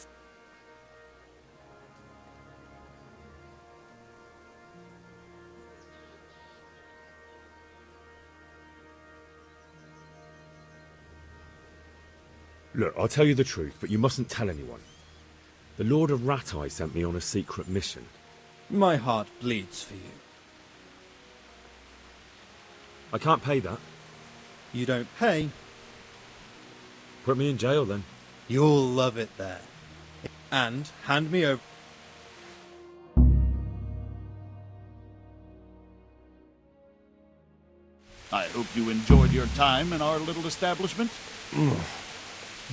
Look, I'll tell you the truth, but you mustn't tell anyone. The Lord of Ratai sent me on a secret mission. My heart bleeds for you. I can't pay that. You don't pay? Put me in jail then. You'll love it there. And hand me over... I hope you enjoyed your time in our little establishment.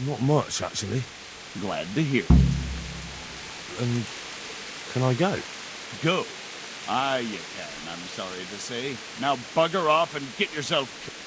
Not much, actually. Glad to hear it. And can I go? Go. Ah, you can, I'm sorry to say. Now bugger off and get yourself...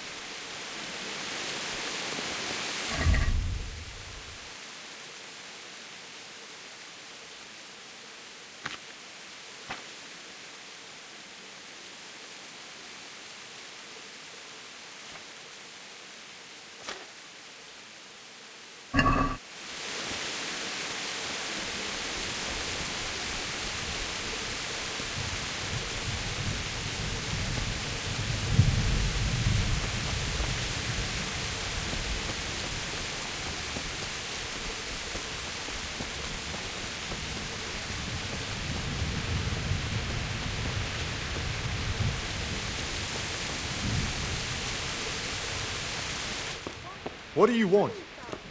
What do you want?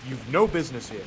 You've no business here.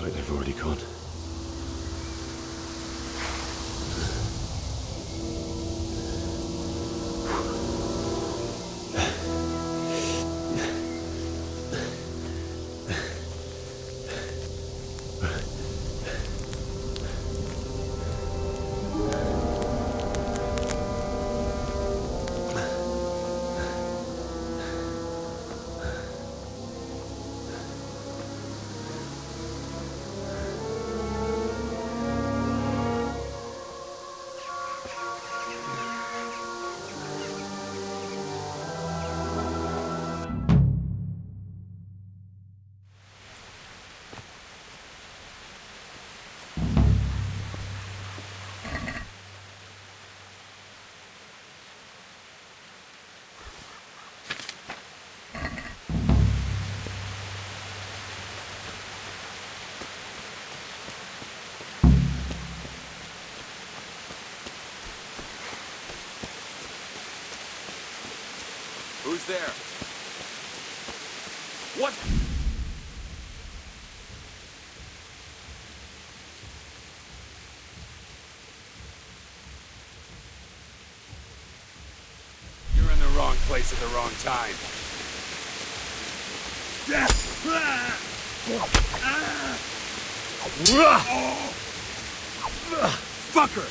like they've already gone. Who's there? What? You're in the wrong place at the wrong time. Fucker!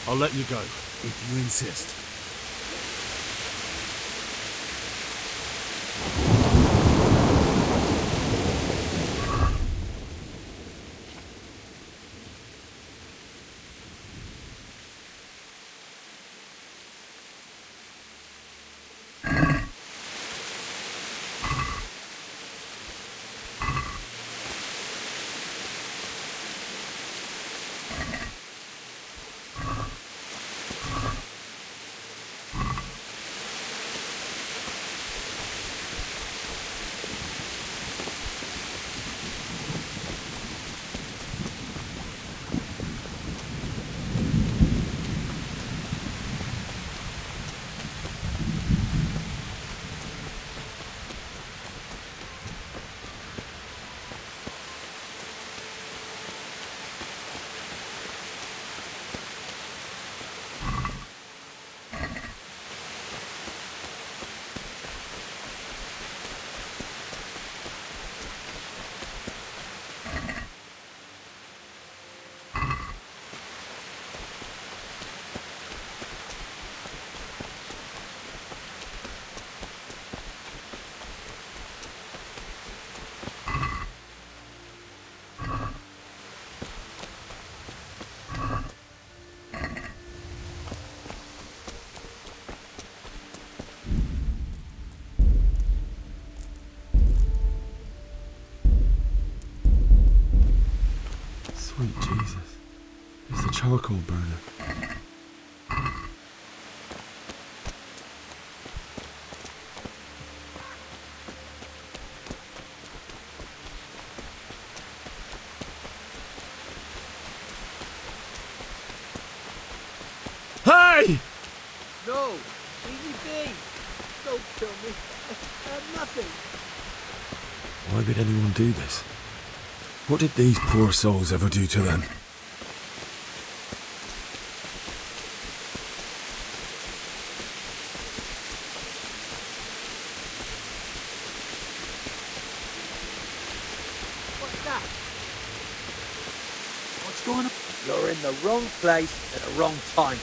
I'll let you go, if you insist. Sweet Jesus. It's the charcoal burner. Hey! No, easy be. Don't kill me. I have nothing. Why would anyone do this? What did these poor souls ever do to them? What's that? What's going on? You're in the wrong place at the wrong time.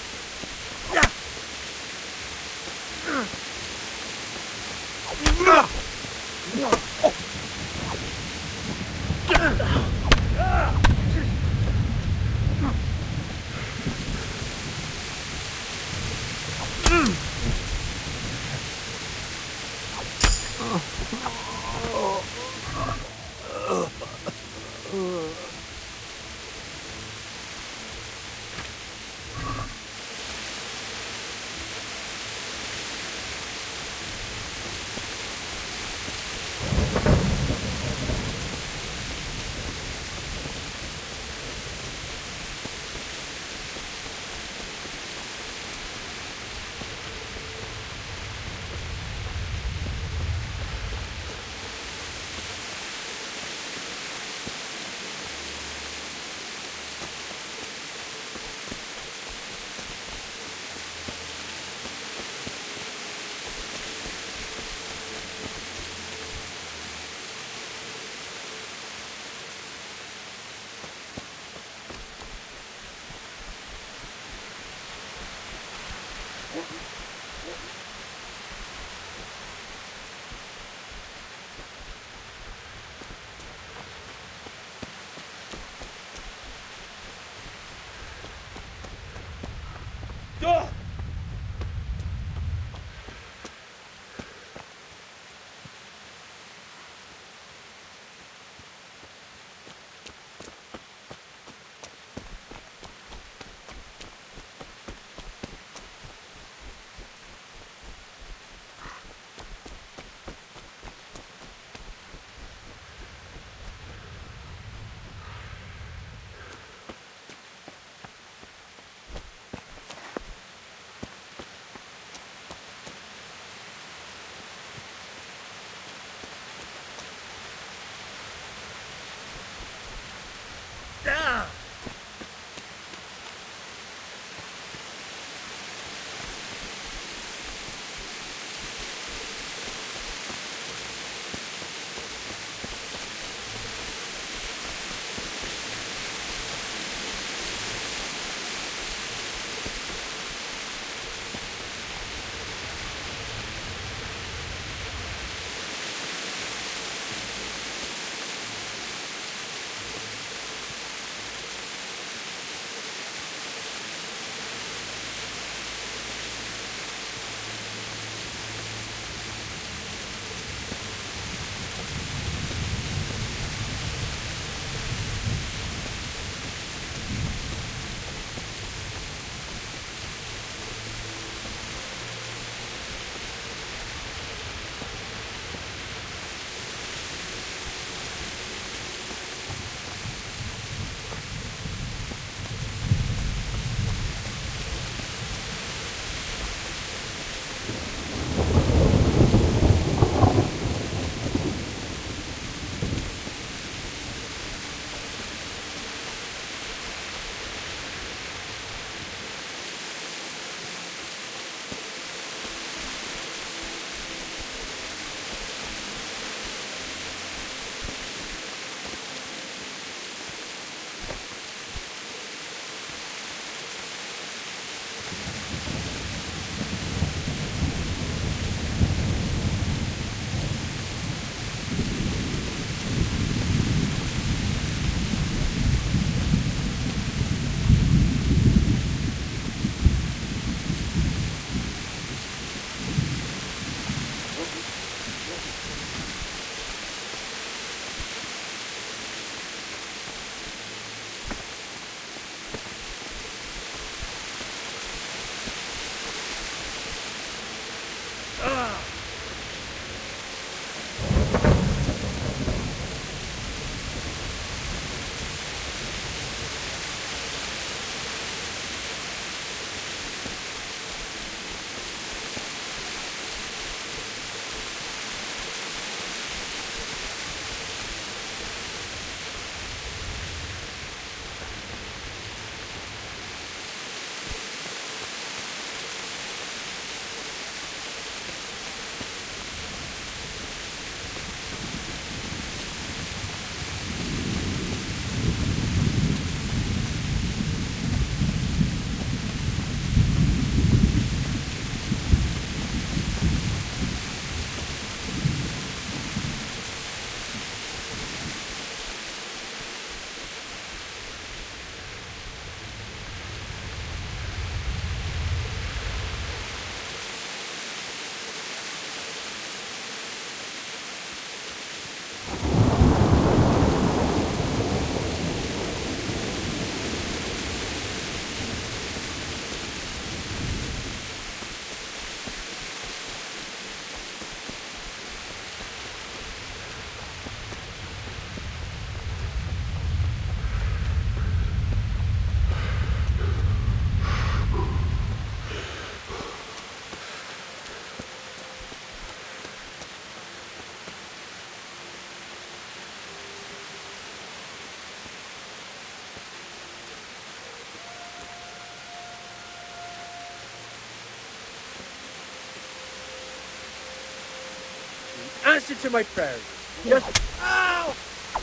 Answer to my prayers. Just... Ow!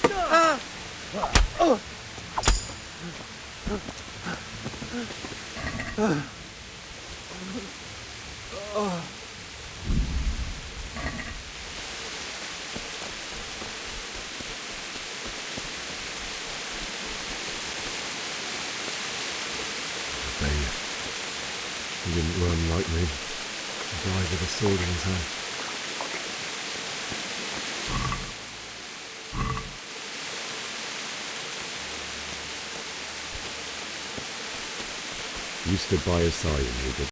Ah! Oh! He didn't run like me. He died with a sword in his hand. You stood by his side and he did